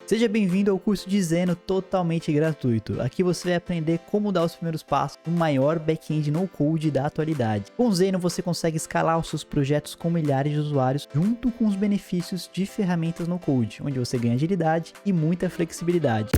Seja bem-vindo ao curso de Zeno totalmente gratuito. Aqui você vai aprender como dar os primeiros passos no maior back-end no-code da atualidade. Com Zeno você consegue escalar os seus projetos com milhares de usuários junto com os benefícios de ferramentas no-code, onde você ganha agilidade e muita flexibilidade.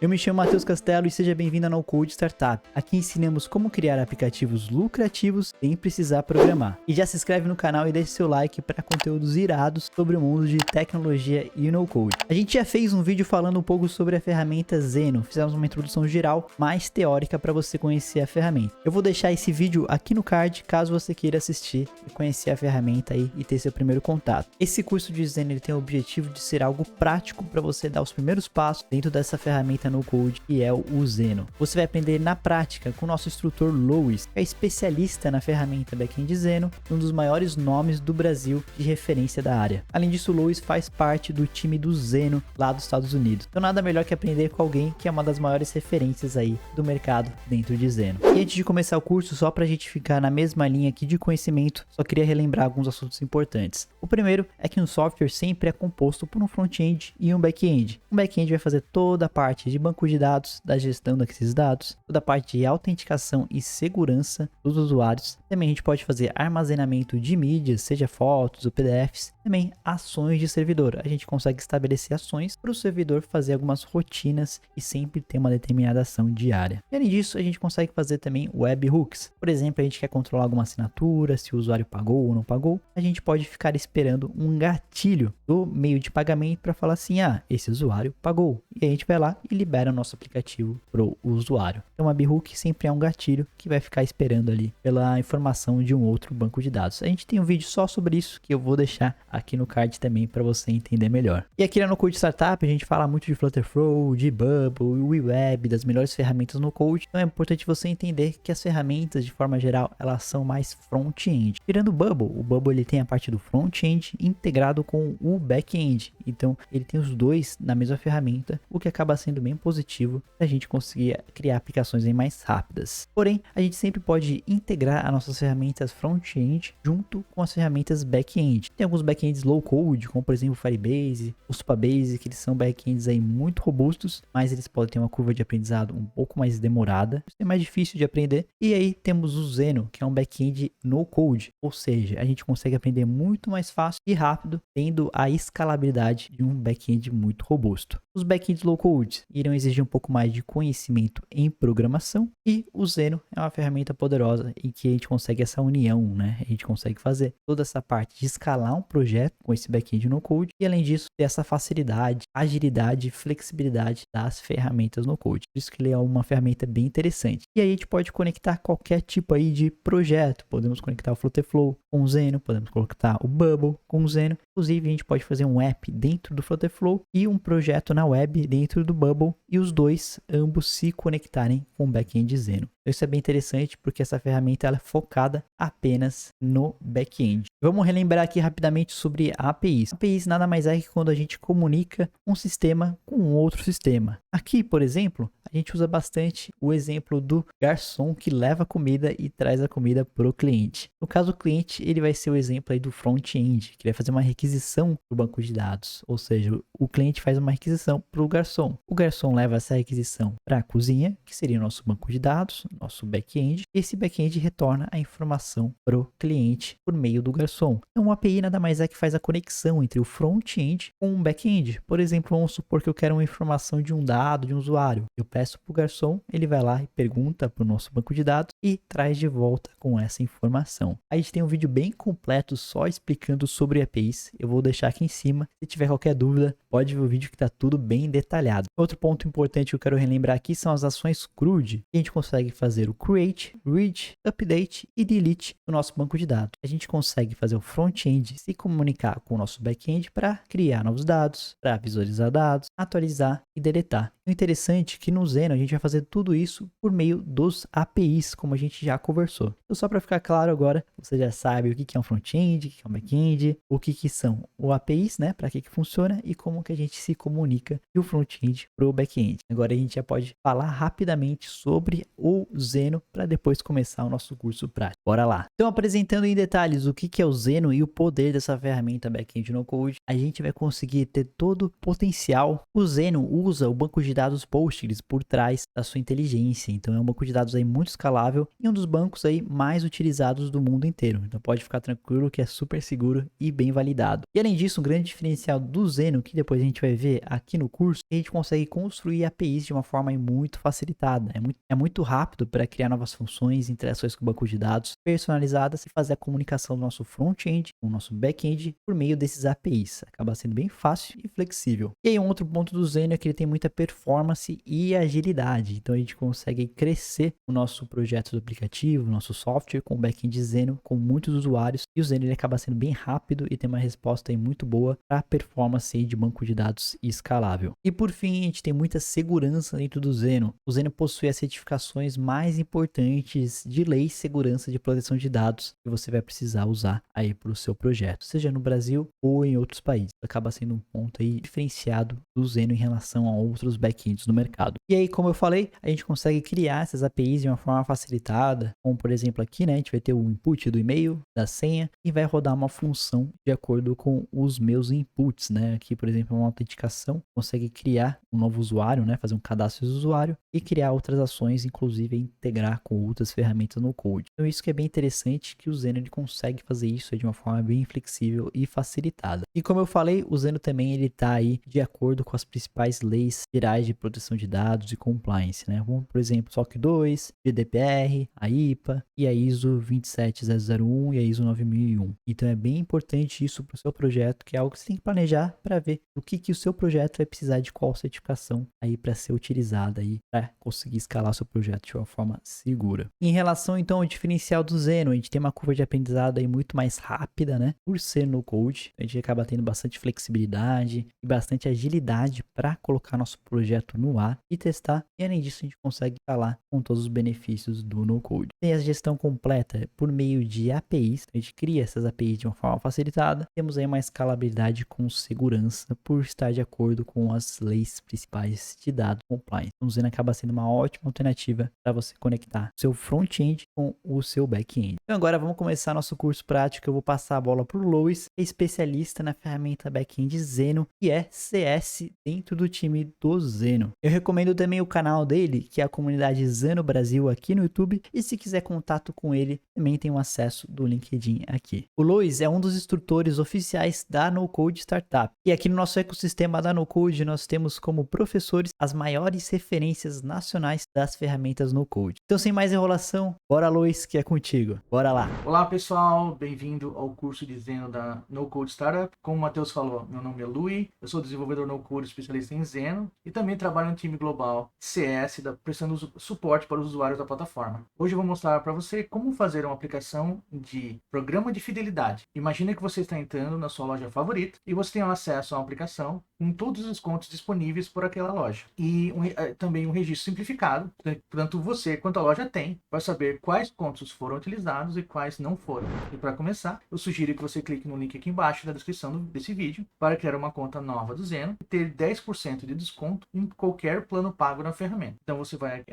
Eu me chamo Matheus Castelo e seja bem-vindo ao No Code Startup. Aqui ensinamos como criar aplicativos lucrativos sem precisar programar. E já se inscreve no canal e deixe seu like para conteúdos irados sobre o mundo de tecnologia e no code. A gente já fez um vídeo falando um pouco sobre a ferramenta Zeno. Fizemos uma introdução geral, mais teórica para você conhecer a ferramenta. Eu vou deixar esse vídeo aqui no card caso você queira assistir e conhecer a ferramenta aí e ter seu primeiro contato. Esse curso de Zeno ele tem o objetivo de ser algo prático para você dar os primeiros passos dentro dessa ferramenta no code, que é o Zeno. Você vai aprender na prática com o nosso instrutor Louis, que é especialista na ferramenta backend Zeno, um dos maiores nomes do Brasil de referência da área. Além disso, o Louis faz parte do time do Zeno lá dos Estados Unidos. Então nada melhor que aprender com alguém que é uma das maiores referências aí do mercado dentro de Zeno. E antes de começar o curso, só para a gente ficar na mesma linha aqui de conhecimento, só queria relembrar alguns assuntos importantes. O primeiro é que um software sempre é composto por um front-end e um back-end. Um back-end vai fazer toda a parte de banco de dados, da gestão desses dados, toda a parte de autenticação e segurança dos usuários. Também a gente pode fazer armazenamento de mídias, seja fotos ou PDFs. Também ações de servidor. A gente consegue estabelecer ações para o servidor fazer algumas rotinas e sempre ter uma determinada ação diária. E além disso, a gente consegue fazer também webhooks. Por exemplo, a gente quer controlar alguma assinatura, se o usuário pagou ou não pagou. A gente pode ficar esperando um gatilho do meio de pagamento para falar assim, esse usuário pagou. E a gente vai lá e libera o nosso aplicativo para o usuário. Então, a webhook sempre é um gatilho que vai ficar esperando ali pela informação de um outro banco de dados. A gente tem um vídeo só sobre isso que eu vou deixar aqui no card também para você entender melhor. E aqui no Code Startup a gente fala muito de Flutterflow, de Bubble, WeWeb, das melhores ferramentas no Code. Então é importante você entender que as ferramentas de forma geral elas são mais front-end. Tirando o Bubble ele tem a parte do front-end integrado com o back-end. Então ele tem os dois na mesma ferramenta, o que acaba sendo bem positivo para a gente conseguir criar aplicações aí mais rápidas. Porém, a gente sempre pode integrar as nossas ferramentas front-end junto com as ferramentas back-end. Tem alguns back-ends low code, como por exemplo o Firebase, o Supabase, que eles são back-ends aí muito robustos, mas eles podem ter uma curva de aprendizado um pouco mais demorada, é mais difícil de aprender. E aí temos o Zeno, que é um back-end no code, ou seja, a gente consegue aprender muito mais fácil e rápido, tendo a escalabilidade de um back-end muito robusto. Os back-ends low code irão exigir um pouco mais de conhecimento em programação e o Zeno é uma ferramenta poderosa em que a gente consegue essa união, né? A gente consegue fazer toda essa parte de escalar um projeto com esse back-end no code e além disso ter essa facilidade, agilidade e flexibilidade das ferramentas no code. Por isso que ele é uma ferramenta bem interessante. E aí a gente pode conectar qualquer tipo aí de projeto. Podemos conectar o Flutterflow com o Zeno, podemos conectar o Bubble com o Zeno. Inclusive a gente pode fazer um app dentro do Flutterflow e um projeto na web dentro do Bubble e os dois ambos se conectarem com o back-end Zeno. Isso é bem interessante porque essa ferramenta ela é focada apenas no back-end. Vamos relembrar aqui rapidamente sobre APIs. APIs nada mais é que quando a gente comunica um sistema com um outro sistema. Aqui, por exemplo, a gente usa bastante o exemplo do garçom que leva a comida e traz a comida para o cliente. No caso, o cliente ele vai ser o exemplo aí do front-end, que vai fazer uma requisição para o banco de dados. Ou seja, o cliente faz uma requisição para o garçom. O garçom leva essa requisição para a cozinha, que seria o nosso banco de dados, nosso back-end. Esse back-end retorna a informação para o cliente por meio do garçom. Então, uma API nada mais é que faz a conexão entre o front-end com o back-end. Por exemplo, vamos supor que eu quero uma informação de um dado de um usuário. Eu peço para o garçom, ele vai lá e pergunta para o nosso banco de dados e traz de volta com essa informação. A gente tem um vídeo bem completo só explicando sobre APIs. Eu vou deixar aqui em cima. Se tiver qualquer dúvida, pode ver o vídeo que está tudo bem detalhado. Outro ponto importante que eu quero relembrar aqui são as ações CRUD. A gente consegue fazer o create, read, update e delete do nosso banco de dados. A gente consegue fazer o front-end se comunicar com o nosso back-end para criar novos dados, para visualizar dados, atualizar e deletar. O interessante é que no Zeno a gente vai fazer tudo isso por meio dos APIs, como a gente já conversou. Então, só para ficar claro agora, você já sabe o que é um front-end, o que é um back-end, o que são os APIs, né, para que funciona e como que a gente se comunica do front-end para o back-end. Agora a gente já pode falar rapidamente sobre o Zeno para depois começar o nosso curso prático. Bora lá. Então, apresentando em detalhes o que é o Zeno e o poder dessa ferramenta back-end no Code, a gente vai conseguir ter todo o potencial. O Zeno usa o banco de dados Postgres por trás da sua inteligência. Então, é um banco de dados aí muito escalável e um dos bancos aí mais utilizados do mundo inteiro. Então, pode ficar tranquilo que é super seguro e bem validado. E além disso, um grande diferencial do Zeno, que depois a gente vai ver aqui no curso, é que a gente consegue construir APIs de uma forma muito facilitada. É muito rápido para criar novas funções, interações com o banco de dados personalizadas e fazer a comunicação do nosso front-end com o nosso back-end por meio desses APIs. Acaba sendo bem fácil e flexível. E aí, um outro ponto do Zeno é que ele tem muita performance e agilidade. Então, a gente consegue crescer o nosso projeto do aplicativo, o nosso software com o back-end Zeno, com muitos usuários. E o Zeno ele acaba sendo bem rápido e tem uma resposta aí muito boa para a performance aí de banco de dados escalável. E por fim, a gente tem muita segurança dentro do Zeno. O Zeno possui as certificações mais importantes de lei e segurança de proteção de dados que você vai precisar usar aí para o seu projeto, seja no Brasil ou em outros países. Acaba sendo um ponto aí diferenciado do Zeno em relação a outros backends no mercado. E aí, como eu falei, a gente consegue criar essas APIs de uma forma facilitada, como por exemplo aqui, né, a gente vai ter o input do e-mail, da senha e vai rodar uma função de acordo com os meus inputs, né? Aqui, por exemplo, uma autenticação, consegue criar um novo usuário, né, fazer um cadastro de usuário e criar outras ações, inclusive integrar com outras ferramentas no Code. Então, isso que é bem interessante, que o Zeno ele consegue fazer isso de uma forma bem flexível e facilitada. E como eu falei, o Zeno também ele está aí de acordo com as principais leis gerais de proteção de dados e compliance, né? Como, por exemplo, SOC 2, GDPR, a IPA e a ISO 27001 e a ISO 9001. Então é bem importante isso para o seu projeto, que é algo que você tem que planejar para ver o que o seu projeto vai precisar de qual certificação aí para ser utilizada aí para conseguir escalar o seu projeto de uma forma segura. Em relação então ao diferencial do Zeno, a gente tem uma curva de aprendizado aí muito mais rápida, né? Por ser no Code, a gente acaba tendo bastante flexibilidade e bastante agilidade para colocar nosso projeto no ar e testar. E além disso, a gente consegue escalar com todos os benefícios do no Code. Tem a gestão completa por meio de APIs, a gente cria essas APIs de uma forma facilitada. Temos aí uma escalabilidade com segurança por estar de acordo com as leis principais de dados compliance. Então, o Zeno acaba sendo uma ótima alternativa para você conectar seu front-end com o seu back-end. Então agora vamos começar nosso curso prático. Eu vou passar a bola para o Lois, especialista na ferramenta back-end Zeno, que é CS dentro do time do Zeno. Eu recomendo também o canal dele, que é a comunidade Zeno Brasil aqui no YouTube, e se quiser contato com ele, também tem um acesso do LinkedIn aqui. O Lois é um dos instrutores oficiais da No Code Startup. E aqui no nosso ecossistema da No Code, nós temos como professores as maiores referências nacionais das ferramentas No Code. Então, sem mais enrolação, bora Lois, que é contigo. Bora lá. Olá pessoal, bem-vindo ao curso de Zeno da No Code Startup. Como o Matheus falou, meu nome é Lui, eu sou desenvolvedor No Code especialista em Zeno e também trabalho no time global CS, prestando suporte para os usuários da plataforma. Hoje eu vou mostrar para você como fazer uma aplicação de programa de fidelidade. Imagina que você está entrando na sua loja favorita e você tem acesso a uma aplicação com todos os descontos disponíveis por aquela loja. E também um registro simplificado, tanto você quanto a loja tem, para saber quais pontos foram utilizados e quais não foram. E para começar, eu sugiro que você clique no link aqui embaixo na descrição desse vídeo para criar uma conta nova do Zeno e ter 10% de desconto em qualquer plano pago na ferramenta. Então você vai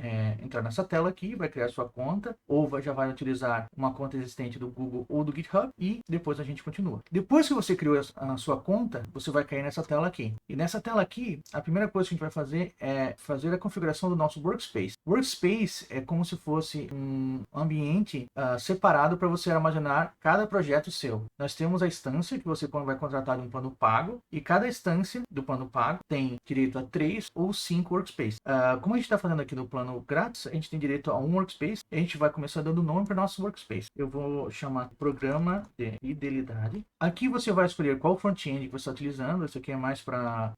entrar nessa tela aqui, vai criar sua conta, ou já vai utilizar uma conta existente do Google ou do GitHub e depois a gente continua. Depois que você criou a sua conta, você vai cair nessa tela aqui. E nessa tela aqui, a primeira coisa que a gente vai fazer é fazer a configuração do nosso Workspace. Workspace é como se fosse um ambiente separado para você armazenar cada projeto seu. Nós temos a instância que você vai contratar de um plano pago e cada instância do plano pago tem direito a 3 ou 5 Workspaces. Como a gente está fazendo aqui no plano grátis, a gente tem direito a um Workspace e a gente vai começar dando nome para o nosso Workspace. Eu vou chamar Programa de Fidelidade. Aqui você vai escolher qual front-end que você está utilizando. Isso aqui é mais para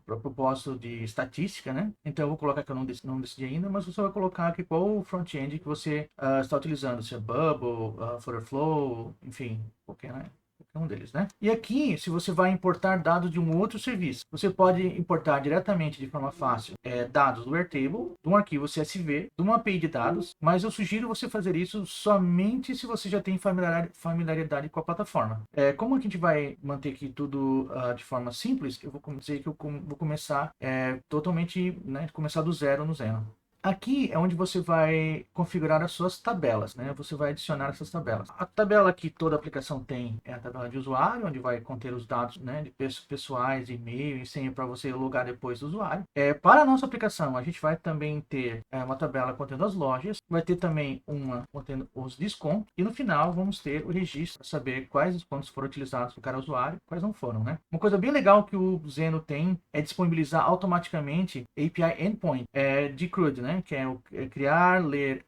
propósito de estatística, né? Então eu vou colocar que eu não decidi ainda, mas você vai colocar aqui qual o front-end que você está utilizando, se é Bubble, Flutterflow, enfim, qualquer um deles, né? E aqui, se você vai importar dados de um outro serviço, você pode importar diretamente de forma fácil dados do Airtable, de um arquivo CSV, de uma API de dados, mas eu sugiro você fazer isso somente se você já tem familiaridade com a plataforma. Como a gente vai manter aqui tudo de forma simples, eu vou dizer que eu vou começar totalmente, né, começar do zero no Zeno. Aqui é onde você vai configurar as suas tabelas, né? Você vai adicionar essas tabelas. A tabela que toda aplicação tem é a tabela de usuário, onde vai conter os dados, né, de pessoais, e-mail e senha para você logar depois do usuário. Para a nossa aplicação, a gente vai também ter uma tabela contendo as lojas, vai ter também uma contendo os descontos e no final vamos ter o registro para saber quais descontos foram utilizados por cada usuário e quais não foram, né? Uma coisa bem legal que o Zeno tem é disponibilizar automaticamente API Endpoint de CRUD, né? Que é criar, ler,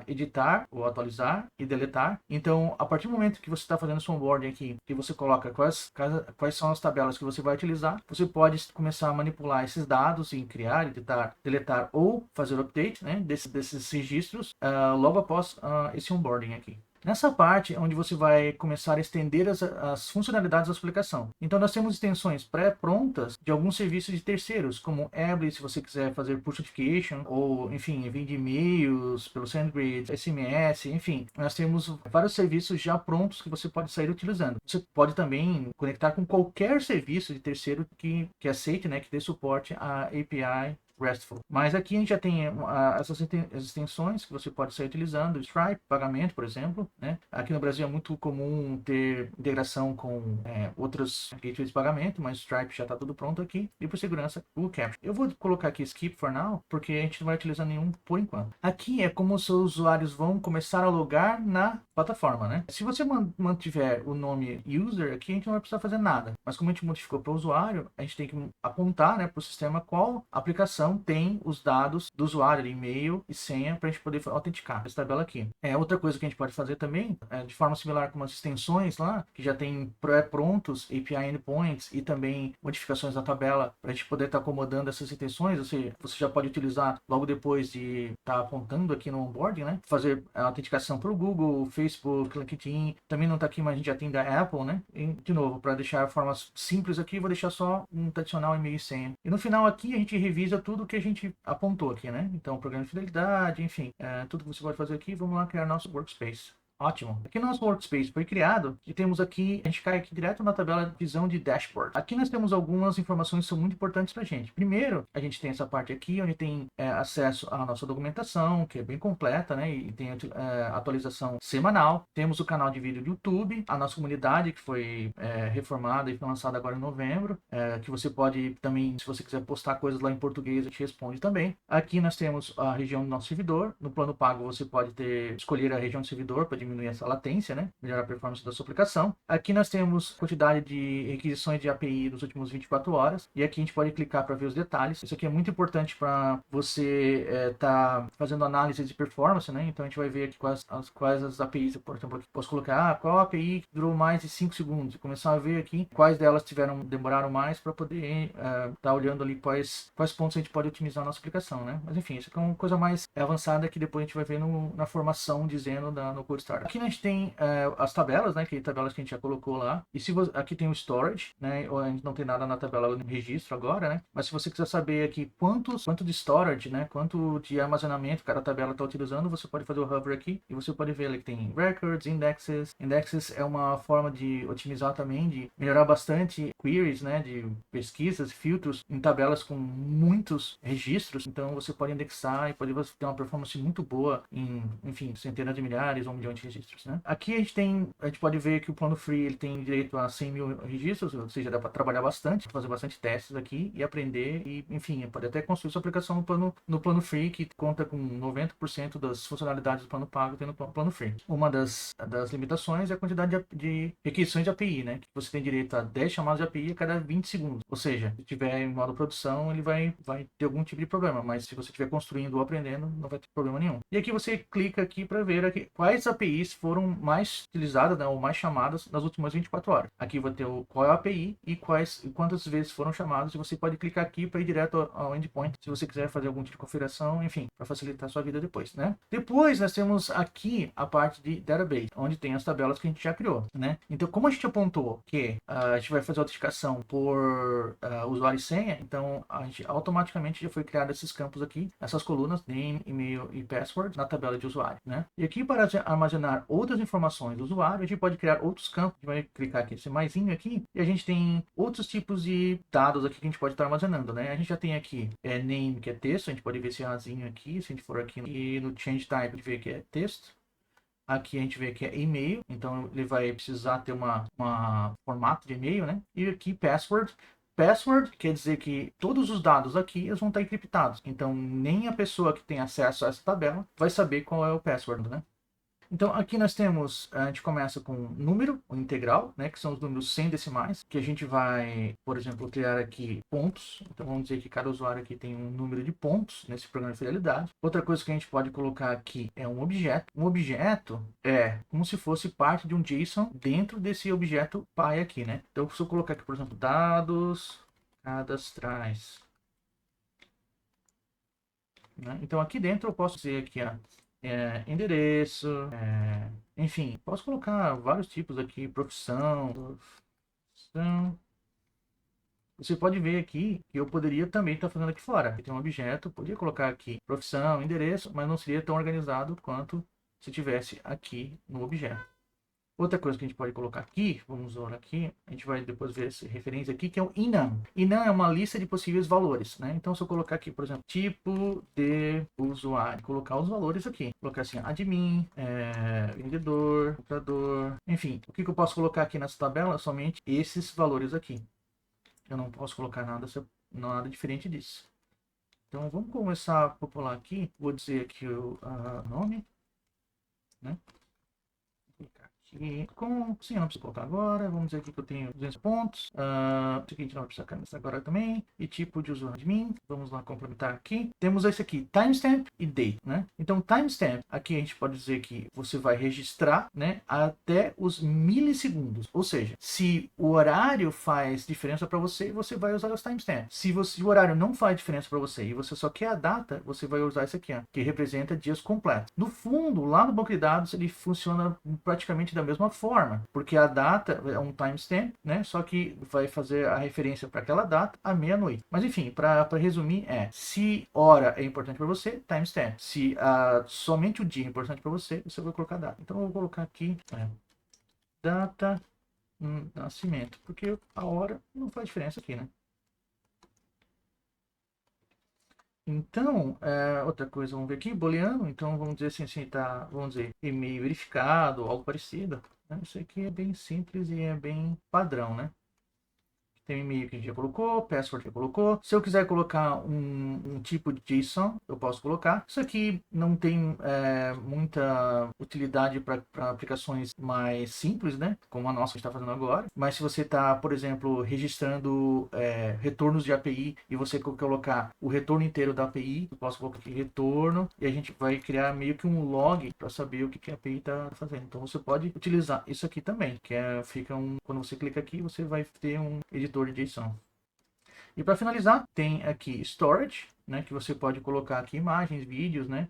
editar ou atualizar e deletar. Então, a partir do momento que você está fazendo seu onboarding aqui, que você coloca quais são as tabelas que você vai utilizar, você pode começar a manipular esses dados em criar, editar, deletar ou fazer update, né, desses registros logo após esse onboarding aqui. Nessa parte, onde você vai começar a estender as funcionalidades da sua aplicação. Então, nós temos extensões pré-prontas de alguns serviços de terceiros, como Ably, se você quiser fazer push notification, ou, enfim, envio de e-mails pelo SendGrid, SMS, enfim. Nós temos vários serviços já prontos que você pode sair utilizando. Você pode também conectar com qualquer serviço de terceiro que aceite, né, que dê suporte à API RESTful. Mas aqui a gente já tem essas extensões que você pode sair utilizando, Stripe, pagamento, por exemplo, né? Aqui no Brasil é muito comum ter integração com outros gateways de pagamento, mas Stripe já está tudo pronto aqui. E por segurança, o Capture. Eu vou colocar aqui Skip for now, porque a gente não vai utilizar nenhum por enquanto. Aqui é como os seus usuários vão começar a logar na plataforma, né? Se você mantiver o nome user aqui, a gente não vai precisar fazer nada. Mas como a gente modificou para o usuário, a gente tem que apontar, né, para o sistema qual aplicação tem os dados do usuário, e-mail e senha, para a gente poder autenticar essa tabela aqui. Outra coisa que a gente pode fazer também, de forma similar com as extensões lá, que já tem pré-prontos, API Endpoints e também modificações na tabela, para a gente poder estar acomodando essas extensões, ou seja, você já pode utilizar logo depois de estar apontando aqui no onboarding, né? Fazer a autenticação para o Google, Facebook, LinkedIn, também não está aqui, mas a gente já tem da Apple, né? E, de novo, para deixar formas simples aqui, vou deixar só um tradicional e-mail e senha. E no final aqui a gente revisa tudo que a gente apontou aqui, né? Então, programa de fidelidade, enfim, tudo que você pode fazer aqui, vamos lá criar nosso workspace. Ótimo. Aqui no nosso workspace foi criado e temos aqui, a gente cai aqui direto na tabela de visão de dashboard. Aqui nós temos algumas informações que são muito importantes para a gente. Primeiro, a gente tem essa parte aqui onde tem acesso à nossa documentação, que é bem completa, né? E tem atualização semanal. Temos o canal de vídeo do YouTube, a nossa comunidade que foi reformada e foi lançada agora em novembro, que você pode também, se você quiser postar coisas lá em português, a gente responde também. Aqui nós temos a região do nosso servidor. No plano pago você pode escolher a região do servidor para diminuir essa latência, né? Melhorar a performance da sua aplicação. Aqui nós temos quantidade de requisições de API nos últimos 24 horas. E aqui a gente pode clicar para ver os detalhes. Isso aqui é muito importante para você estar fazendo análise de performance, né? Então a gente vai ver aqui quais as APIs, por exemplo, aqui posso colocar qual API que durou mais de 5 segundos. E começar a ver aqui quais delas demoraram mais para poder estar olhando ali quais pontos a gente pode otimizar a nossa aplicação, né? Mas enfim, isso aqui é uma coisa mais avançada que depois a gente vai ver na formação dizendo no Code Startup. Aqui a gente tem as tabelas, né? Que tabelas que a gente já colocou lá. E aqui tem o storage, né? A gente não tem nada na tabela no registro agora, né? Mas se você quiser saber aqui quanto de storage, né? Quanto de armazenamento cada tabela está utilizando, você pode fazer o hover aqui e você pode ver ali que tem records, indexes. Indexes é uma forma de otimizar também, de melhorar bastante queries, né? De pesquisas, filtros em tabelas com muitos registros. Então você pode indexar e pode ter uma performance muito boa em, enfim, centenas de milhares ou milhões de registros, né? Aqui a gente pode ver que o plano free ele tem direito a 100 mil registros, ou seja, dá para trabalhar bastante, fazer bastante testes aqui e aprender e, enfim, pode até construir sua aplicação no plano free, que conta com 90% das funcionalidades do plano pago tem no plano free. Uma das limitações é a quantidade de requisições de API, né? Que você tem direito a 10 chamadas de API a cada 20 segundos. Ou seja, se tiver em modo produção, ele vai ter algum tipo de problema, mas se você estiver construindo ou aprendendo, não vai ter problema nenhum. E aqui você clica aqui para ver aqui quais APIs APIs foram mais utilizadas, né, ou mais chamadas nas últimas 24 horas. Aqui vai ter qual é a API e quantas vezes foram chamadas. E você pode clicar aqui para ir direto ao endpoint, se você quiser fazer algum tipo de configuração, enfim, para facilitar a sua vida depois, né? Depois nós temos aqui a parte de database, onde tem as tabelas que a gente já criou, né? Então, como a gente apontou que a gente vai fazer a autenticação por usuário e senha, então a gente automaticamente já foi criado esses campos aqui, essas colunas, name, e-mail e password, na tabela de usuário, né? E aqui para armazenar outras informações do usuário, a gente pode criar outros campos. A gente vai clicar aqui, esse maisinho aqui, e a gente tem outros tipos de dados aqui que a gente pode estar armazenando, né? A gente já tem aqui name, que é texto, a gente pode ver esse azinho aqui, se a gente for aqui e no change type, a gente vê que é texto. Aqui a gente vê que é e-mail, então ele vai precisar ter uma formato de e-mail, né? E aqui password. Password quer dizer que todos os dados aqui eles vão estar encriptados. Então nem a pessoa que tem acesso a essa tabela vai saber qual é o password, né? Então aqui nós temos, a gente começa com número, o integral, né, que são os números sem decimais, que a gente vai, por exemplo, criar aqui pontos. Então vamos dizer que cada usuário aqui tem um número de pontos nesse programa de fidelidade. Outra coisa que a gente pode colocar aqui é um objeto. Um objeto é como se fosse parte de um JSON dentro desse objeto pai aqui, né? Então se eu colocar aqui, por exemplo, dados cadastrais, né? Então aqui dentro eu posso dizer aqui, ó, endereço, enfim, posso colocar vários tipos aqui, profissão. Você pode ver aqui que eu poderia também estar fazendo aqui fora. Tem um objeto, poderia colocar aqui profissão, endereço, mas não seria tão organizado quanto se tivesse aqui no objeto. Outra coisa que a gente pode colocar aqui, vamos olhar aqui, a gente vai depois ver essa referência aqui, que é o enum. Enum é uma lista de possíveis valores, né? Então, se eu colocar aqui, por exemplo, tipo de usuário, colocar os valores aqui. Colocar assim, admin, vendedor, comprador, enfim. O que eu posso colocar aqui nessa tabela? Somente esses valores aqui. Eu não posso colocar nada diferente disso. Então, vamos começar a popular aqui. Vou dizer aqui o nome, né? E com, sim, eu não preciso colocar agora. Vamos dizer aqui que eu tenho 200 pontos. Isso aqui a gente não vai precisar canalizar agora também. E tipo de usuário de mim. Vamos lá complementar aqui. Temos esse aqui, timestamp e date, né? Então, timestamp, aqui a gente pode dizer que você vai registrar, né, até os milissegundos. Ou seja, se o horário faz diferença para você, você vai usar os timestamps. Se o horário não faz diferença para você e você só quer a data, você vai usar esse aqui, ó, que representa dias completos. No fundo, lá no banco de dados, ele funciona praticamente da mesma forma, porque a data é um timestamp, né? Só que vai fazer a referência para aquela data à meia-noite. Mas enfim, para resumir, se hora é importante para você, timestamp. Se somente o dia é importante para você, você vai colocar data. Então eu vou colocar aqui data nascimento, porque a hora não faz diferença aqui, né? Então, outra coisa, vamos ver aqui, booleano, então vamos dizer assim, tá, vamos dizer, e-mail verificado, algo parecido, né? Isso aqui é bem simples e é bem padrão, né? Tem um e-mail que a gente já colocou, password já colocou. Se eu quiser colocar um tipo de JSON, eu posso colocar. Isso aqui não tem muita utilidade para aplicações mais simples, né? Como a nossa que está fazendo agora. Mas se você está, por exemplo, registrando retornos de API e você colocar o retorno inteiro da API, eu posso colocar aqui retorno e a gente vai criar meio que um log para saber o que a API está fazendo. Então você pode utilizar isso aqui também, que quando você clica aqui, você vai ter um editor de JSON. E para finalizar, tem aqui storage, né, que você pode colocar aqui imagens, vídeos, né?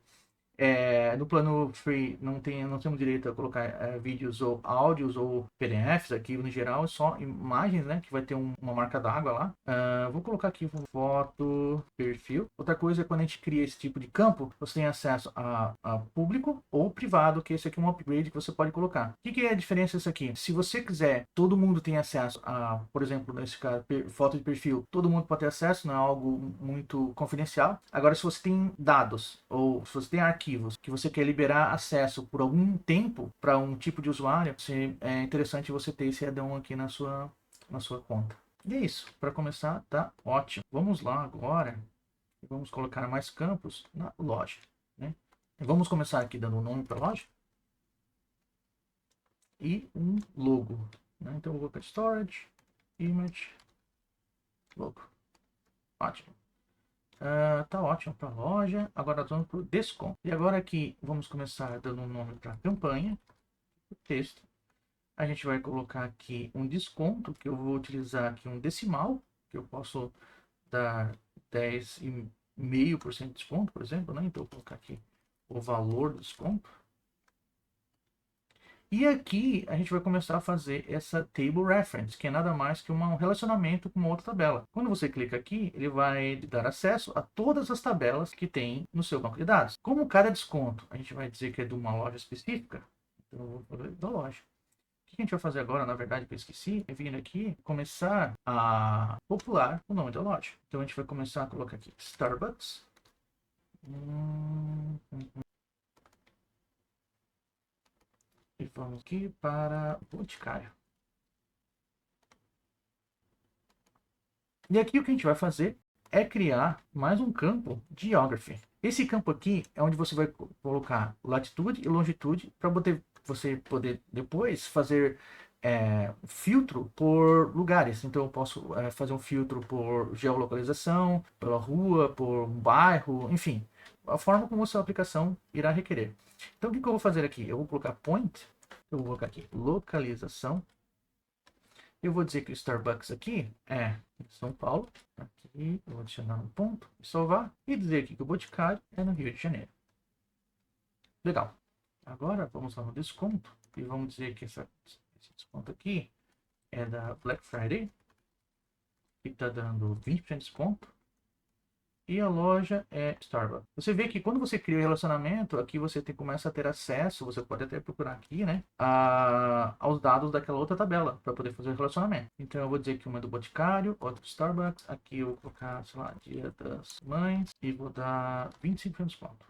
No plano free não temos direito a colocar vídeos ou áudios ou PDFs aqui no geral, é só imagens, né, que vai ter uma marca d'água lá. Vou colocar aqui foto, perfil. Outra coisa é quando a gente cria esse tipo de campo, você tem acesso a público ou privado, que esse aqui é um upgrade que você pode colocar. O que é a diferença disso aqui? Se você quiser, todo mundo tem acesso a, por exemplo, nesse caso, foto de perfil, todo mundo pode ter acesso, não é algo muito confidencial. Agora, se você tem dados ou se você tem arquivos que você quer liberar acesso por algum tempo para um tipo de usuário, é interessante você ter esse add-on aqui na sua conta. E é isso. Para começar, tá ótimo. Vamos lá agora e vamos colocar mais campos na loja, né? Vamos começar aqui dando um nome para a loja e um logo, né? Então eu vou para storage, image, logo. Ótimo. Tá ótimo para a loja. Agora nós vamos para o desconto. E agora aqui vamos começar dando um nome para a campanha. texto. A gente vai colocar aqui um desconto, que eu vou utilizar aqui um decimal, que eu posso dar 10,5% de desconto, por exemplo, né? Então, eu vou colocar aqui o valor do desconto. E aqui a gente vai começar a fazer essa table reference, que é nada mais que um relacionamento com uma outra tabela. Quando você clica aqui, ele vai dar acesso a todas as tabelas que tem no seu banco de dados. Como cada desconto, a gente vai dizer que é de uma loja específica, então eu vou fazer da loja. O que a gente vai fazer agora, na verdade, que eu esqueci, é vir aqui começar a popular o nome da loja. Então a gente vai começar a colocar aqui Starbucks. E vamos aqui para Boticário. E aqui o que a gente vai fazer é criar mais um campo de Geography. Esse campo aqui é onde você vai colocar latitude e longitude para você poder depois fazer filtro por lugares. Então eu posso fazer um filtro por geolocalização, pela rua, por um bairro, enfim, a forma como a sua aplicação irá requerer. Então o que eu vou fazer aqui? Eu vou colocar point, eu vou colocar aqui localização. Eu vou dizer que o Starbucks aqui é em São Paulo. Aqui eu vou adicionar um ponto e salvar. E dizer aqui que o Boticário é no Rio de Janeiro. Legal. Agora vamos lá no desconto. E vamos dizer que esse desconto aqui é da Black Friday. Que está dando 20% de desconto. E a loja é Starbucks. Você vê que quando você cria o relacionamento, aqui você começa a ter acesso, você pode até procurar aqui, né, aos dados daquela outra tabela, para poder fazer o relacionamento. Então eu vou dizer que uma é do Boticário, outra do Starbucks, aqui eu vou colocar, sei lá, Dia das Mães, e vou dar 25% de desconto.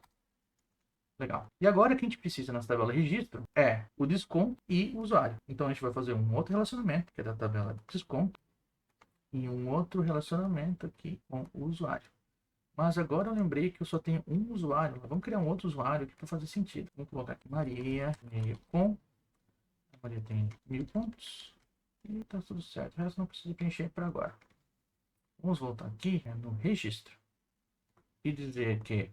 Legal. E agora o que a gente precisa nessa tabela registro é o desconto e o usuário. Então a gente vai fazer um outro relacionamento, que é da tabela de desconto, e um outro relacionamento aqui com o usuário. Mas agora eu lembrei que eu só tenho um usuário. Vamos criar um outro usuário aqui para fazer sentido. Vamos colocar aqui Maria, meio com. A Maria tem 1000 pontos. E tá tudo certo. O resto não precisa preencher para agora. Vamos voltar aqui no registro. E dizer que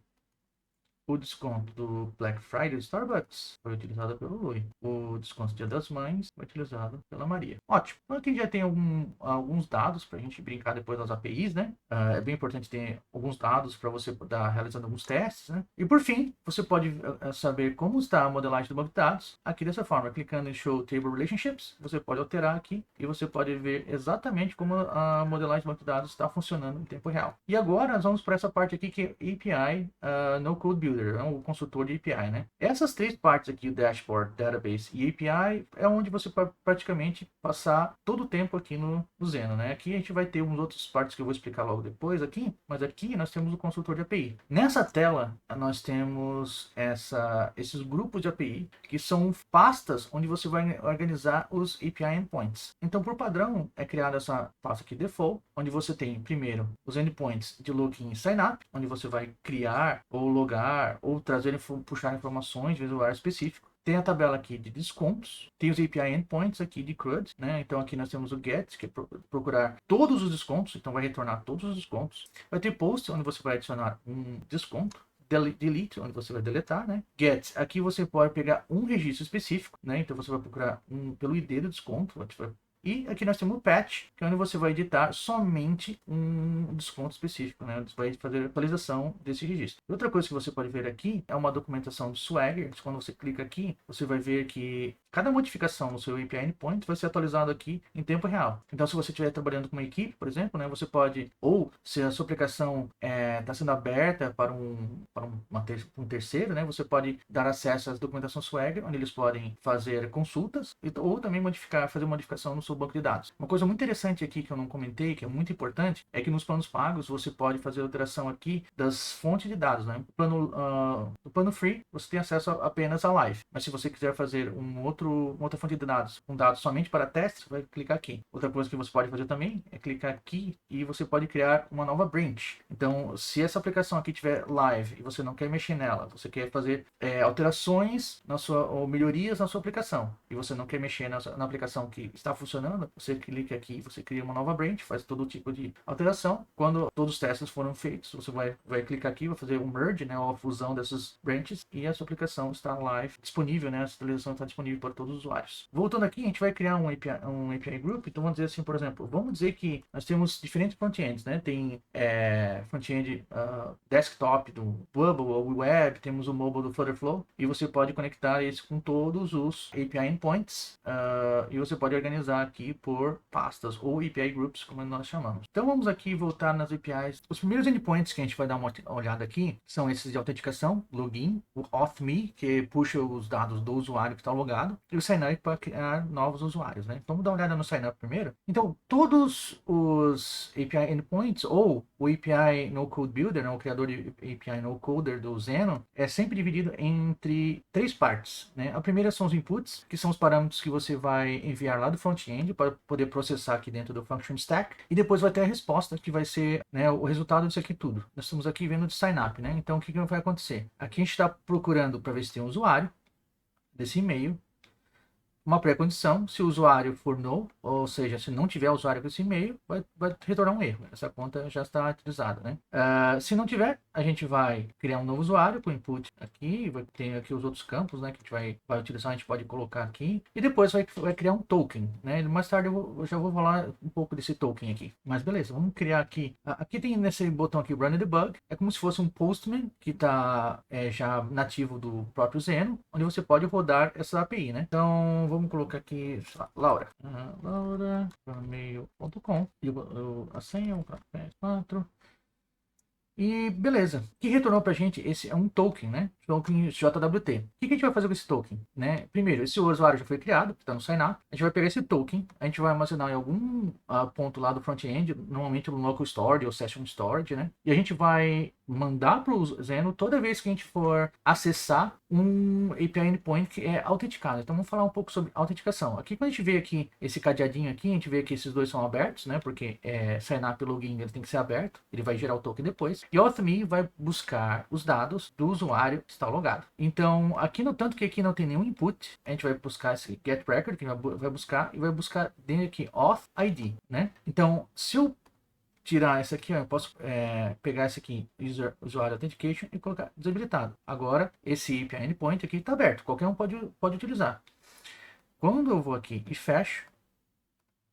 o desconto do Black Friday do Starbucks foi utilizado pelo Lui. O desconto do Dia das Mães foi utilizado pela Maria. Ótimo. Então aqui já tem alguns dados para a gente brincar depois das APIs, né? É bem importante ter alguns dados para você estar realizando alguns testes, né? E por fim, você pode saber como está a modelagem do banco de dados aqui dessa forma. Clicando em Show Table Relationships, você pode alterar aqui e você pode ver exatamente como a modelagem do banco de dados está funcionando em tempo real. E agora nós vamos para essa parte aqui que é API No Code Builder. O consultor de API, né? Essas três partes aqui, o Dashboard, Database e API, é onde você pode praticamente passar todo o tempo aqui no Zeno, né? Aqui a gente vai ter umas outras partes que eu vou explicar logo depois aqui, mas aqui nós temos o consultor de API. Nessa tela, nós temos esses grupos de API, que são pastas onde você vai organizar os API endpoints. Então, por padrão, é criada essa pasta aqui, default, onde você tem, primeiro, os endpoints de login e sign-up, onde você vai criar ou logar ou puxar informações de usuário específico. Tem a tabela aqui de descontos, tem os API endpoints aqui de CRUD, né? Então aqui nós temos o get, que é procurar todos os descontos, então vai retornar todos os descontos. Vai ter post, onde você vai adicionar um desconto. Delete, onde você vai deletar, né? Get, aqui você pode pegar um registro específico, né? Então você vai procurar pelo ID do desconto, e aqui nós temos o patch, que é onde você vai editar somente um desconto específico, né? Você vai fazer a atualização desse registro. Outra coisa que você pode ver aqui é uma documentação de Swagger. Quando você clica aqui, você vai ver que cada modificação no seu API Endpoint vai ser atualizado aqui em tempo real. Então, se você estiver trabalhando com uma equipe, por exemplo, né? Você pode, ou se a sua aplicação está sendo aberta para um terceiro, né? Você pode dar acesso às documentações Swagger, onde eles podem fazer consultas, ou também fazer modificação no seu banco de dados. Uma coisa muito interessante aqui que eu não comentei, que é muito importante, é que nos planos pagos você pode fazer alteração aqui das fontes de dados, né? No plano free você tem acesso apenas a live, mas se você quiser fazer uma outra fonte de dados, um dado somente para testes, você vai clicar aqui. Outra coisa que você pode fazer também é clicar aqui e você pode criar uma nova branch. Então, se essa aplicação aqui tiver live e você não quer mexer nela, você quer fazer alterações ou melhorias na sua aplicação e você não quer mexer na aplicação que está funcionando, você clica aqui, você cria uma nova branch, faz todo tipo de alteração. Quando todos os testes foram feitos, você vai clicar aqui, vai fazer um merge, né, ou a fusão dessas branches, e a sua aplicação está live, disponível, né, a atualização está disponível para todos os usuários. Voltando aqui, a gente vai criar um API Group. Então vamos dizer assim, por exemplo, vamos dizer que nós temos diferentes front-ends, né? Tem front-end desktop do Bubble ou web, temos o mobile do Flutterflow, e você pode conectar esse com todos os API endpoints, e você pode organizar aqui por pastas ou API Groups, como nós chamamos. Então vamos aqui voltar nas APIs. Os primeiros endpoints que a gente vai dar uma olhada aqui são esses de autenticação, login, o auth.me, que puxa os dados do usuário que está logado, e o sign up para criar novos usuários, né? Então vamos dar uma olhada no sign up primeiro. Então todos os API endpoints ou o API No Code Builder, né, o criador de API No Coder do Zeno, é sempre dividido entre 3 partes, né? A primeira são os inputs, que são os parâmetros que você vai enviar lá do front-end para poder processar aqui dentro do function stack, e depois vai ter a resposta, que vai ser, né, o resultado disso aqui tudo. Nós estamos aqui vendo de sign up, né? Então o que vai acontecer? Aqui a gente está procurando para ver se tem um usuário desse e-mail. Uma pré-condição: se o usuário for null, ou seja, se não tiver usuário com esse e-mail, vai retornar um erro. Essa conta já está utilizada, né? Se não tiver, a gente vai criar um novo usuário com input aqui, vai ter aqui os outros campos, né, que a gente vai utilizar, a gente pode colocar aqui, e depois vai criar um token, né? Mais tarde eu já vou falar um pouco desse token aqui. Mas beleza, vamos criar aqui. Aqui tem nesse botão aqui, Run Debug, é como se fosse um Postman que está já nativo do próprio Zeno, onde você pode rodar essa API, né? Então vamos colocar aqui, Laura, mail.com, a senha, 144. E beleza. O que retornou pra gente? Esse é um token, né? Token JWT. O que a gente vai fazer com esse token, né? Primeiro, esse usuário já foi criado, está no sign up. A gente vai pegar esse token, a gente vai armazenar em algum ponto lá do front-end, normalmente no local storage ou session storage, né? E a gente vai mandar para o Zeno toda vez que a gente for acessar um API endpoint que é autenticado. Então vamos falar um pouco sobre autenticação. Aqui, quando a gente vê aqui esse cadeadinho aqui, a gente vê que esses dois são abertos, né? Porque sign up e login, ele tem que ser aberto, ele vai gerar o token depois. E auth.me vai buscar os dados do usuário que está logado. Então, aqui no tanto que aqui não tem nenhum input, a gente vai buscar esse get record, que vai buscar, e vai buscar dentro aqui auth ID, né? Então, se eu tirar essa aqui, ó, eu posso pegar esse aqui, usuário authentication, e colocar desabilitado. Agora, esse API endpoint aqui está aberto, qualquer um pode utilizar. Quando eu vou aqui e fecho,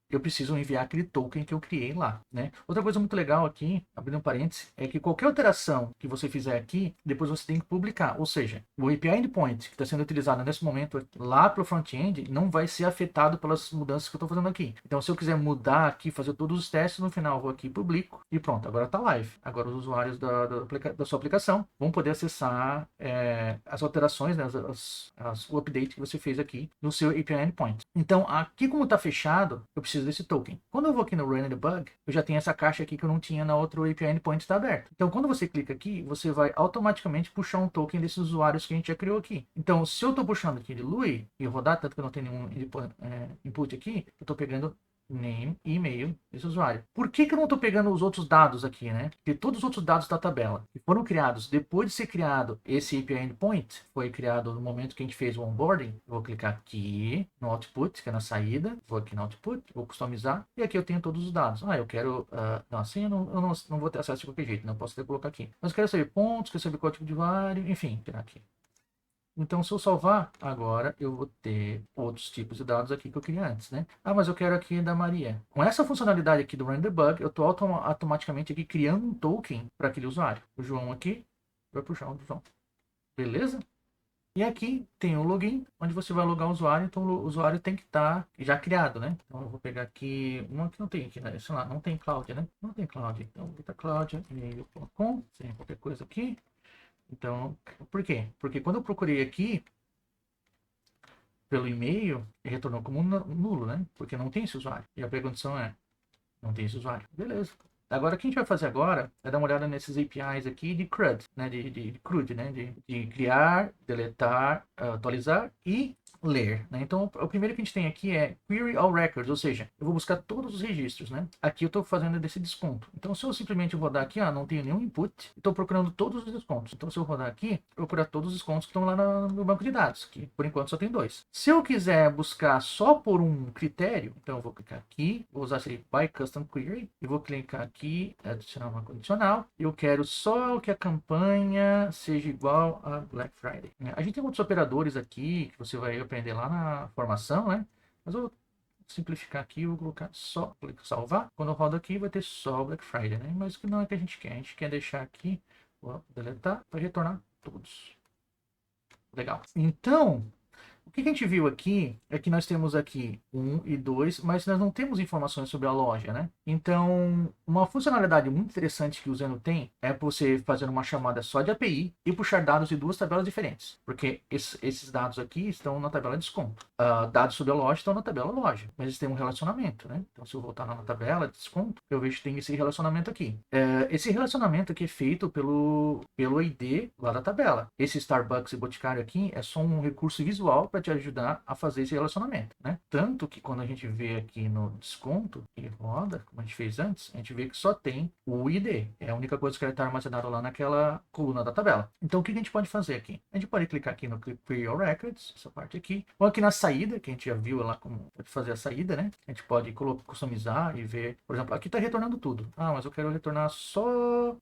eu preciso enviar aquele token que eu criei lá, né? Outra coisa muito legal aqui, abrindo um parênteses, é que qualquer alteração que você fizer aqui, depois você tem que publicar. Ou seja, o API endpoint que está sendo utilizado nesse momento lá para o front-end não vai ser afetado pelas mudanças que eu estou fazendo aqui. Então, se eu quiser mudar aqui, fazer todos os testes, no final eu vou aqui, publico e pronto, agora está live. Agora os usuários da sua aplicação vão poder acessar as alterações, né, o update que você fez aqui no seu API endpoint. Então, aqui como está fechado, eu preciso desse token. Quando eu vou aqui no Run Debug, eu já tenho essa caixa aqui que eu não tinha na outra API endpoint, está aberto. Então, quando você clica aqui, você vai automaticamente puxar um token desses usuários que a gente já criou aqui. Então, se eu estou puxando aqui de Louis e rodar, tanto que eu não tenho nenhum input aqui, eu estou pegando name e e-mail desse usuário. Por que eu não estou pegando os outros dados aqui, né? Porque todos os outros dados da tabela que foram criados depois de ser criado esse API endpoint, foi criado no momento que a gente fez o onboarding. Eu vou clicar aqui no output, que é na saída, vou aqui no output, vou customizar, e aqui eu tenho todos os dados. Eu quero, não, assim eu não vou ter acesso de qualquer jeito, não posso até colocar aqui. Mas eu quero saber pontos, quero saber qual tipo de usuário, enfim, tirar aqui. Então, se eu salvar, agora eu vou ter outros tipos de dados aqui que eu queria antes, né? Mas eu quero aqui da Maria. Com essa funcionalidade aqui do Run Debug, eu estou automaticamente aqui criando um token para aquele usuário. O João aqui vai puxar o João. Beleza? E aqui tem o login, onde você vai logar o usuário. Então, o usuário tem que estar já criado, né? Então, eu vou pegar aqui uma que não tem aqui, né? Sei lá, não tem cloud, né? Não tem cloud. Então, vou botar cloud, e-mail.com, sem qualquer coisa aqui. Então, por quê? Porque quando eu procurei aqui pelo e-mail, ele retornou como nulo, né? Porque não tem esse usuário. E a pré-condição é, não tem esse usuário. Beleza. Agora, o que a gente vai fazer agora é dar uma olhada nesses APIs aqui de CRUD, né? De CRUD, né? De criar, deletar, atualizar e ler, né? Então, o primeiro que a gente tem aqui é Query All Records, ou seja, eu vou buscar todos os registros, né? Aqui eu estou fazendo desse desconto. Então, se eu simplesmente rodar aqui, não tenho nenhum input, estou procurando todos os descontos. Então, se eu rodar aqui, procurar todos os descontos que estão lá no banco de dados, que por enquanto só tem 2. Se eu quiser buscar só por um critério, então eu vou clicar aqui, vou usar esse By Custom Query, e vou clicar aqui, adicionar uma condicional. Eu quero só que a campanha seja igual a Black Friday. A gente tem outros operadores aqui que você vai vai aprender lá na formação, né? Mas eu vou simplificar aqui, eu vou colocar só, clico salvar. Quando eu rodo aqui, vai ter só Black Friday, né? Mas o que não é que a gente quer deixar aqui, vou deletar para retornar todos. Legal. Então, o que a gente viu aqui é que nós temos aqui 1 e 2, mas nós não temos informações sobre a loja, né? Então, uma funcionalidade muito interessante que o Zeno tem é você fazer uma chamada só de API e puxar dados de duas tabelas diferentes, porque esses dados aqui estão na tabela desconto. Dados sobre a loja estão na tabela loja, mas eles têm um relacionamento, né? Então, se eu voltar na tabela de desconto, eu vejo que tem esse relacionamento aqui. Esse relacionamento aqui é feito pelo ID lá da tabela. Esse Starbucks e Boticário aqui é só um recurso visual para te ajudar a fazer esse relacionamento, né? Tanto que quando a gente vê aqui no desconto e roda, como a gente fez antes, a gente vê que só tem o ID. É a única coisa que está armazenado lá naquela coluna da tabela. Então, o que a gente pode fazer aqui? A gente pode clicar aqui no Clear Your Records, essa parte aqui. Ou aqui na saída, que a gente já viu lá como fazer a saída, né? A gente pode customizar e ver, por exemplo, aqui está retornando tudo. Ah, mas eu quero retornar só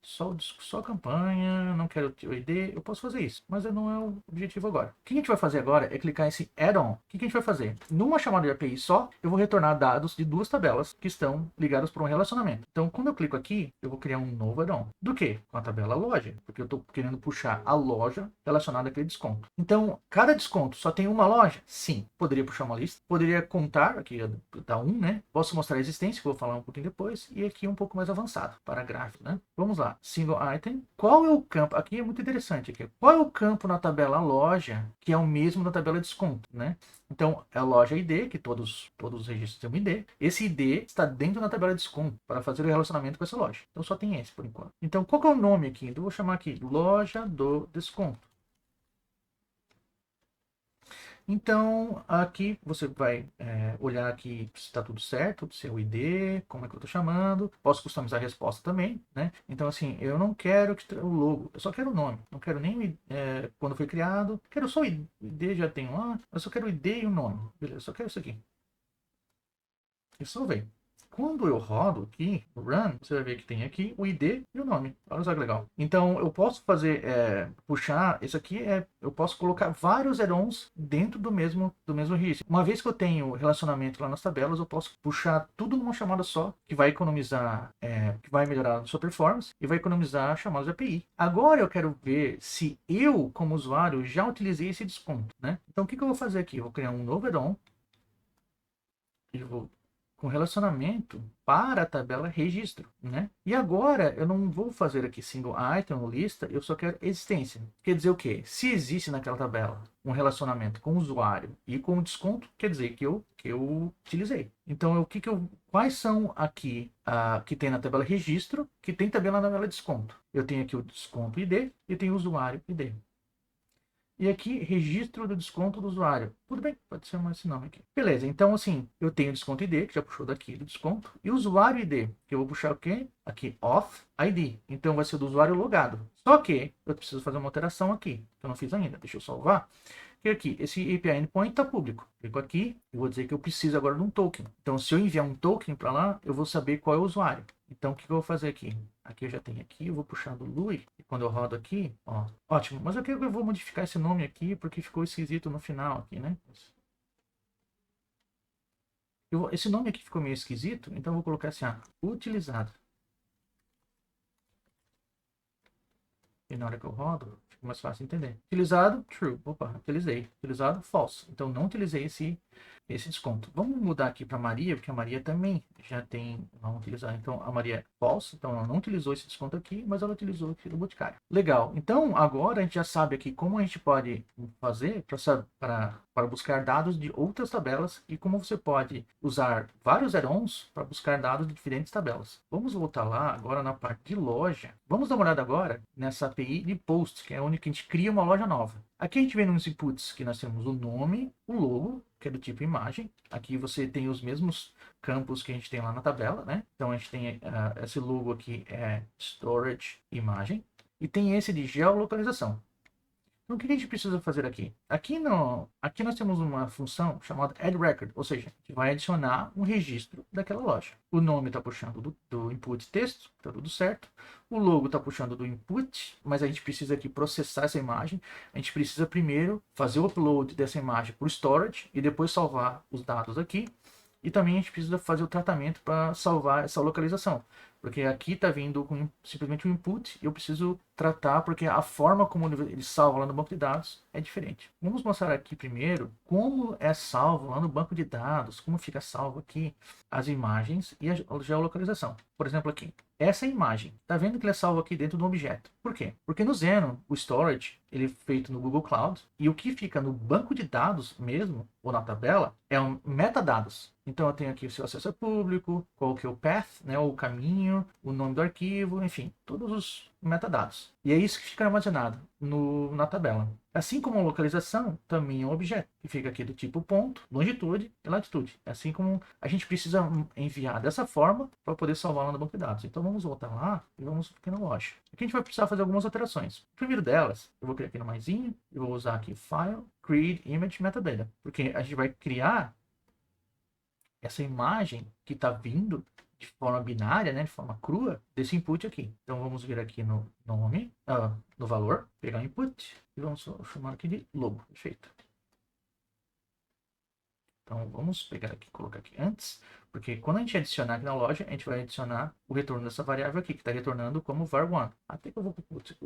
campanha, não quero o ID. Eu posso fazer isso, mas não é o objetivo agora. O que a gente vai fazer agora é clicar esse add-on. O que a gente vai fazer? Numa chamada de API só, eu vou retornar dados de duas tabelas que estão ligadas por um relacionamento. Então, quando eu clico aqui, eu vou criar um novo add-on. Do que? Com a tabela loja, porque eu estou querendo puxar a loja relacionada àquele desconto. Então, cada desconto só tem uma loja? Sim. Poderia puxar uma lista, poderia contar, aqui dá 1, né? Posso mostrar a existência, que eu vou falar um pouquinho depois, e aqui um pouco mais avançado, para gráfico, né? Vamos lá, single item. Qual é o campo? Aqui é muito interessante. Aqui. Qual é o campo na tabela loja que é o mesmo da tabela desconto, né? Então, é a loja ID, que todos os registros têm um ID. Esse ID está dentro da tabela de desconto para fazer o relacionamento com essa loja. Então, só tem esse por enquanto. Então, qual que é o nome aqui? Então, eu vou chamar aqui loja do desconto. Então, aqui você vai olhar aqui se está tudo certo, seu ID, como é que eu estou chamando. Posso customizar a resposta também, né? Então, assim, eu não quero o logo, eu só quero o nome. Não quero nem quando foi criado. Quero só o ID, já tenho lá. Eu só quero o ID e o nome. Beleza, só quero isso aqui. E salvei. Quando eu rodo aqui, o Run, você vai ver que tem aqui o ID e o nome. Olha só que legal. Então, eu posso fazer, puxar, isso aqui eu posso colocar vários add-ons dentro do mesmo registro. Uma vez que eu tenho relacionamento lá nas tabelas, eu posso puxar tudo numa chamada só, que vai economizar, que vai melhorar a sua performance e vai economizar chamadas de API. Agora eu quero ver se eu, como usuário, já utilizei esse desconto, né? Então, o que eu vou fazer aqui? Eu vou criar um novo add-on e vou com relacionamento para a tabela registro, né? E agora eu não vou fazer aqui single item ou lista, eu só quero existência. Quer dizer o quê? Se existe naquela tabela um relacionamento com o usuário e com o desconto, quer dizer que eu utilizei. Então, quais são aqui que tem na tabela registro, que tem também na tabela desconto? Eu tenho aqui o desconto ID e tenho o usuário ID. E aqui, registro do desconto do usuário. Tudo bem, pode ser esse nome aqui. Beleza, então assim, eu tenho o desconto ID, que já puxou daqui do desconto, e o usuário ID, que eu vou puxar o quê? Aqui, auth ID. Então vai ser do usuário logado. Só que eu preciso fazer uma alteração aqui, que eu não fiz ainda. Deixa eu salvar. Que aqui, esse API Endpoint está público. Clico aqui, eu vou dizer que eu preciso agora de um token. Então, se eu enviar um token para lá, eu vou saber qual é o usuário. Então, o que eu vou fazer aqui? Aqui eu já tenho aqui, eu vou puxar do Lui, e quando eu rodo aqui, ó, ótimo. Mas aqui eu vou modificar esse nome aqui, porque ficou esquisito no final aqui, né? Esse nome aqui ficou meio esquisito, então eu vou colocar assim, utilizado. E na hora que eu rodo, fica mais fácil de entender. Utilizado, true. Opa, utilizei. Utilizado, false. Então, não utilizei esse desconto. Vamos mudar aqui para Maria, porque a Maria também já tem, vamos utilizar. Então, a Maria é false, então ela não utilizou esse desconto aqui, mas ela utilizou aqui do Boticário. Legal. Então, agora a gente já sabe aqui como a gente pode fazer para buscar dados de outras tabelas e como você pode usar vários add-ons para buscar dados de diferentes tabelas. Vamos voltar lá agora na parte de loja. Vamos dar uma olhada agora nessa API de post, que é onde a gente cria uma loja nova. Aqui a gente vê nos inputs que nós temos o nome, o logo, que é do tipo imagem. Aqui você tem os mesmos campos que a gente tem lá na tabela, né? Então a gente tem esse logo aqui é storage imagem e tem esse de geolocalização. Então, o que a gente precisa fazer aqui? Aqui nós temos uma função chamada add record, ou seja, que vai adicionar um registro daquela loja. O nome está puxando do input texto, está tudo certo. O logo está puxando do input, mas a gente precisa aqui processar essa imagem. A gente precisa primeiro fazer o upload dessa imagem para o storage e depois salvar os dados aqui. E também a gente precisa fazer o tratamento para salvar essa localização. Porque aqui está vindo com simplesmente um input e eu preciso tratar porque a forma como ele salva lá no banco de dados é diferente. Vamos mostrar aqui primeiro como é salvo lá no banco de dados, como fica salvo aqui as imagens e a geolocalização. Por exemplo aqui, essa imagem, está vendo que ele é salvo aqui dentro de um objeto. Por quê? Porque no Xeno, o storage, ele é feito no Google Cloud e o que fica no banco de dados mesmo, ou na tabela, é um metadados. Então eu tenho aqui se o acesso é público, qual que é o path, né, o caminho, o nome do arquivo, enfim, todos os metadados. E é isso que fica armazenado na tabela. Assim como a localização, também é um objeto, que fica aqui do tipo ponto, longitude e latitude. Assim como a gente precisa enviar dessa forma para poder salvar lá no banco de dados. Então vamos voltar lá e vamos aqui na loja. Aqui a gente vai precisar fazer algumas alterações. O primeiro delas, eu vou criar aqui no maisinho, e vou usar aqui File, Create Image Metadata. Porque a gente vai criar essa imagem que está vindo de forma binária, né, de forma crua, desse input aqui. Então vamos vir aqui no nome, no valor, pegar o input e vamos chamar aqui de logo. Perfeito. Então vamos pegar aqui, colocar aqui antes, porque quando a gente adicionar aqui na loja, a gente vai adicionar o retorno dessa variável aqui, que está retornando como var1. Até que eu vou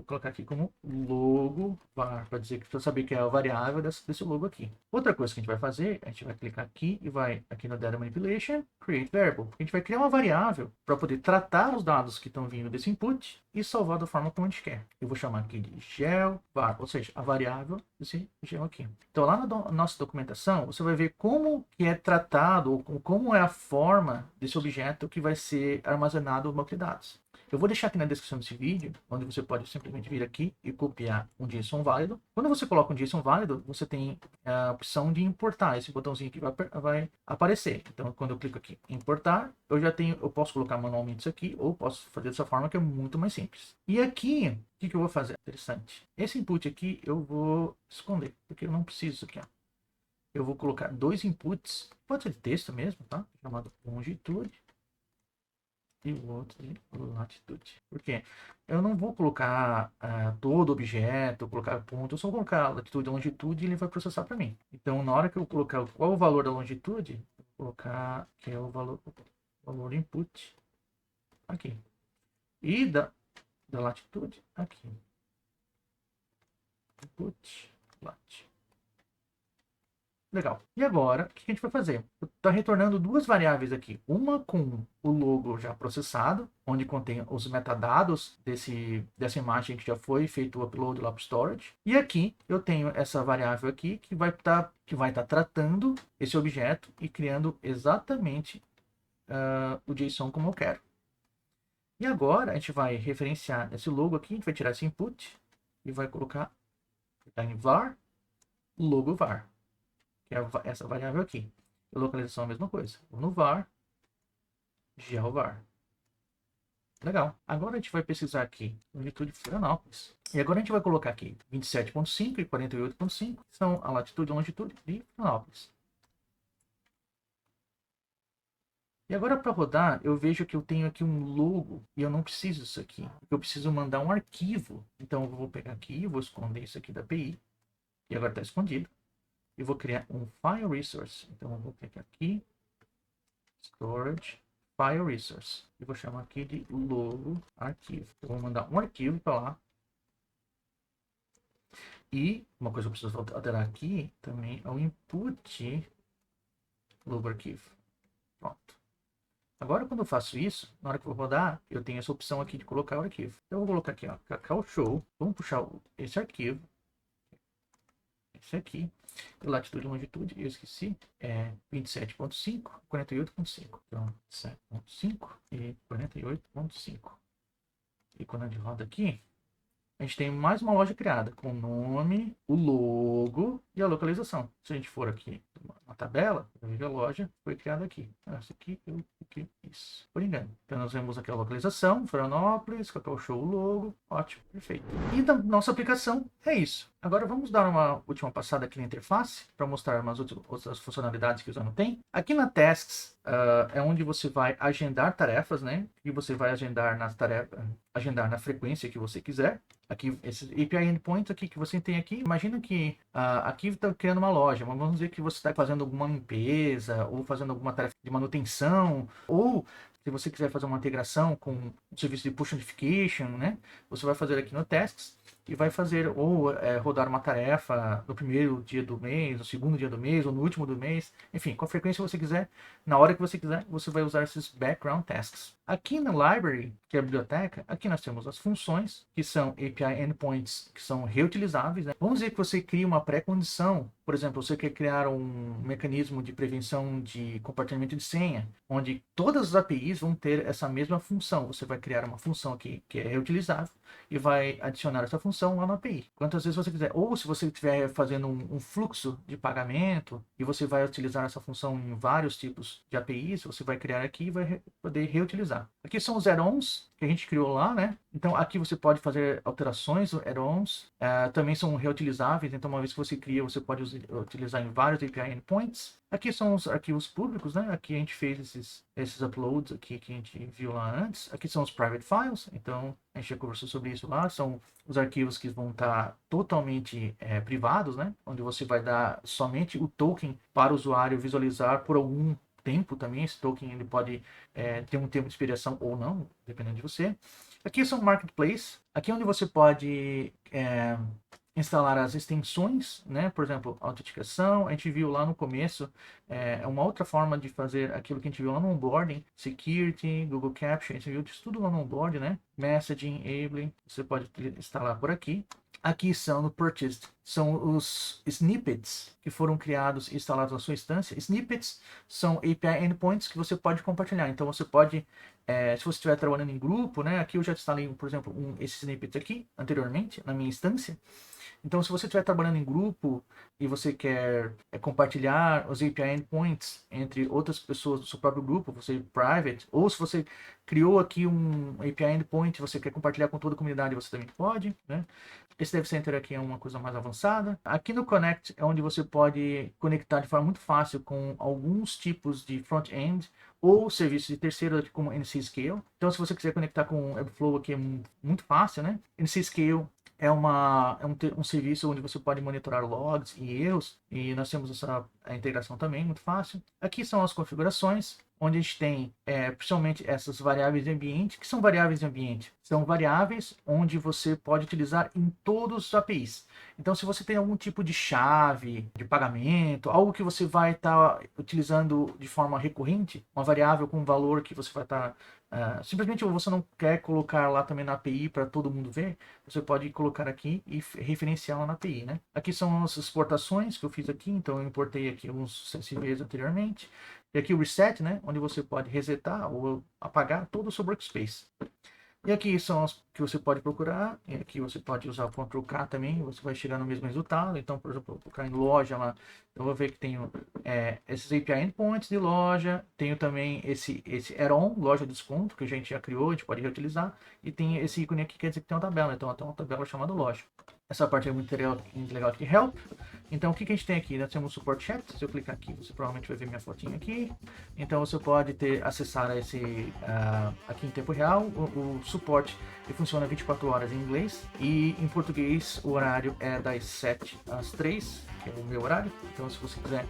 colocar aqui como logo var, para dizer que para saber que é a variável desse logo aqui. Outra coisa que a gente vai fazer, a gente vai clicar aqui e vai aqui no Data Manipulation, Create Variable. A gente vai criar uma variável para poder tratar os dados que estão vindo desse input e salvar da forma como a gente quer. Eu vou chamar aqui de gel_var, ou seja, a variável desse gel aqui. Então lá na nossa documentação, você vai ver como que é tratado, ou como é a forma desse objeto que vai ser armazenado no banco de dados. Eu vou deixar aqui na descrição desse vídeo, onde você pode simplesmente vir aqui e copiar um JSON válido. Quando você coloca um JSON válido, você tem a opção de importar. Esse botãozinho aqui vai aparecer. Então, quando eu clico aqui em importar, eu posso colocar manualmente isso aqui, ou posso fazer dessa forma que é muito mais simples. E aqui, o que eu vou fazer? Interessante. Esse input aqui eu vou esconder, porque eu não preciso disso aqui, ó. Eu vou colocar dois inputs, pode ser de texto mesmo, tá? Chamado longitude e o outro de latitude. Por quê? Eu não vou colocar todo objeto, colocar ponto, eu só vou colocar latitude e longitude e ele vai processar para mim. Então, na hora que eu colocar qual o valor da longitude, eu vou colocar que é o valor input aqui. E da latitude aqui. Input, lat. Legal. E agora, o que a gente vai fazer? Está retornando duas variáveis aqui. Uma com o logo já processado, onde contém os metadados dessa imagem que já foi feito o upload lá para o storage. E aqui eu tenho essa variável aqui que vai estar tratando esse objeto e criando exatamente o JSON como eu quero. E agora a gente vai referenciar esse logo aqui, a gente vai tirar esse input e vai colocar em var, logo var. Que é essa variável aqui. A localização é a mesma coisa. Vou no var, gelvar. Legal. Agora a gente vai pesquisar aqui longitude de Florianópolis. E agora a gente vai colocar aqui 27.5 e 48.5, que são a latitude e longitude de Florianópolis. E agora para rodar, eu vejo que eu tenho aqui um logo e eu não preciso disso aqui. Eu preciso mandar um arquivo. Então eu vou pegar aqui, vou esconder isso aqui da API. E agora está escondido. E vou criar um File Resource. Então eu vou clicar aqui, Storage, File Resource. E vou chamar aqui de logo arquivo. Eu vou mandar um arquivo para lá. E uma coisa que eu preciso alterar aqui também é o input logo arquivo. Pronto. Agora quando eu faço isso, na hora que eu vou rodar, eu tenho essa opção aqui de colocar o arquivo. Então eu vou colocar aqui, ó, Cacau Show. Vamos puxar esse arquivo. Esse aqui. Latitude e longitude, eu esqueci, é 27.5, 48.5. Então, 7.5 e 48.5. E quando a gente roda aqui, a gente tem mais uma loja criada com o nome, o logo e a localização. Se a gente for aqui na tabela, a loja foi criada aqui. Essa aqui, isso. Por engano. Então nós vemos aqui a localização, Florianópolis, Cacau Show, o logo. Ótimo, perfeito. E da nossa aplicação é isso. Agora vamos dar uma última passada aqui na interface para mostrar umas outras funcionalidades que o Zeno tem. Aqui na Tasks é onde você vai agendar tarefas, né? E você vai agendar nas tarefas, agendar na frequência que você quiser. Aqui, esses API Endpoints aqui que você tem aqui, imagina que aqui está criando uma loja, mas vamos dizer que você está fazendo alguma limpeza, ou fazendo alguma tarefa de manutenção, ou se você quiser fazer uma integração com o serviço de push notification, né? Você vai fazer aqui no Tasks e vai fazer ou rodar uma tarefa no primeiro dia do mês, no segundo dia do mês, ou no último do mês, enfim, com a frequência que você quiser, na hora que você quiser, você vai usar esses background tasks. Aqui na library, que é a biblioteca, aqui nós temos as funções, que são API endpoints, que são reutilizáveis, né? Vamos dizer que você cria uma pré-condição, por exemplo, você quer criar um mecanismo de prevenção de compartilhamento de senha, onde todas as APIs vão ter essa mesma função. Você vai criar uma função aqui que é reutilizável e vai adicionar essa função lá na API. Quantas vezes você quiser. Ou se você estiver fazendo um fluxo de pagamento e você vai utilizar essa função em vários tipos de APIs, você vai criar aqui e vai poder reutilizar. Aqui são os add-ons que a gente criou lá, né? Então aqui você pode fazer alterações, add-ons, também são reutilizáveis, então uma vez que você cria, você pode utilizar em vários API endpoints. Aqui são os arquivos públicos, né? Aqui a gente fez esses uploads aqui que a gente viu lá antes. Aqui são os private files, então a gente já conversou sobre isso lá. São os arquivos que vão estar totalmente privados, né? Onde você vai dar somente o token para o usuário visualizar por algum tempo também. Esse token ele pode ter um tempo de expiração ou não, dependendo de você. Aqui são marketplace. Aqui é onde você pode instalar as extensões, né? Por exemplo, autenticação, a gente viu lá no começo, é uma outra forma de fazer aquilo que a gente viu lá no onboarding, security, Google Capture, a gente viu isso tudo lá no onboarding, né? Messaging, enabling, você pode instalar por aqui. Aqui são no Purchased, são os snippets que foram criados e instalados na sua instância. Snippets são API endpoints que você pode compartilhar. Então você pode, se você estiver trabalhando em grupo, né? Aqui eu já instalei, por exemplo, esse snippet aqui anteriormente na minha instância. Então, se você estiver trabalhando em grupo e você quer compartilhar os API endpoints entre outras pessoas do seu próprio grupo, você private, ou se você criou aqui um API endpoint e você quer compartilhar com toda a comunidade, você também pode, né? Esse Dev Center aqui é uma coisa mais avançada. Aqui no Connect é onde você pode conectar de forma muito fácil com alguns tipos de front-end ou serviços de terceiro, como NCScale. Então, se você quiser conectar com o Webflow aqui é muito fácil, né? NCScale é um serviço onde você pode monitorar logs e erros, e nós temos a integração também, muito fácil. Aqui são as configurações, onde a gente tem principalmente essas variáveis de ambiente. O que são variáveis de ambiente? São variáveis onde você pode utilizar em todos os APIs. Então, se você tem algum tipo de chave de pagamento, algo que você vai estar utilizando de forma recorrente, uma variável com um valor que você vai estar simplesmente você não quer colocar lá também na API para todo mundo ver, você pode colocar aqui e referenciar lá na API, né? Aqui são as exportações que eu fiz aqui, então eu importei aqui alguns CSVs anteriormente. E aqui o reset, né? Onde você pode resetar ou apagar todo o seu workspace. E aqui são as que você pode procurar, e aqui você pode usar o Ctrl K também, você vai chegar no mesmo resultado. Então, por exemplo, eu vou colocar em loja lá, eu vou ver que tenho esses API endpoints de loja, tenho também esse add-on, loja de desconto, que a gente já criou, a gente pode reutilizar, e tem esse ícone aqui que quer dizer que tem uma tabela, então tem uma tabela chamada loja. Essa parte é muito legal aqui, Help. Então, o que a gente tem aqui? Nós temos o Support Chat. Se eu clicar aqui, você provavelmente vai ver minha fotinha aqui. Então, você pode acessar esse aqui em tempo real. O suporte funciona 24 horas em inglês. E em português, o horário é das 7 às 3, que é o meu horário. Então, se você quiser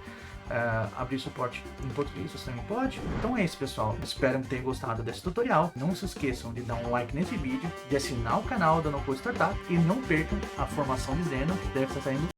abrir suporte em português, você também pode. Então é isso, pessoal. Espero que tenham gostado desse tutorial. Não se esqueçam de dar um like nesse vídeo, de assinar o canal da No Code Startup e não percam a formação de Zeno, que deve estar saindo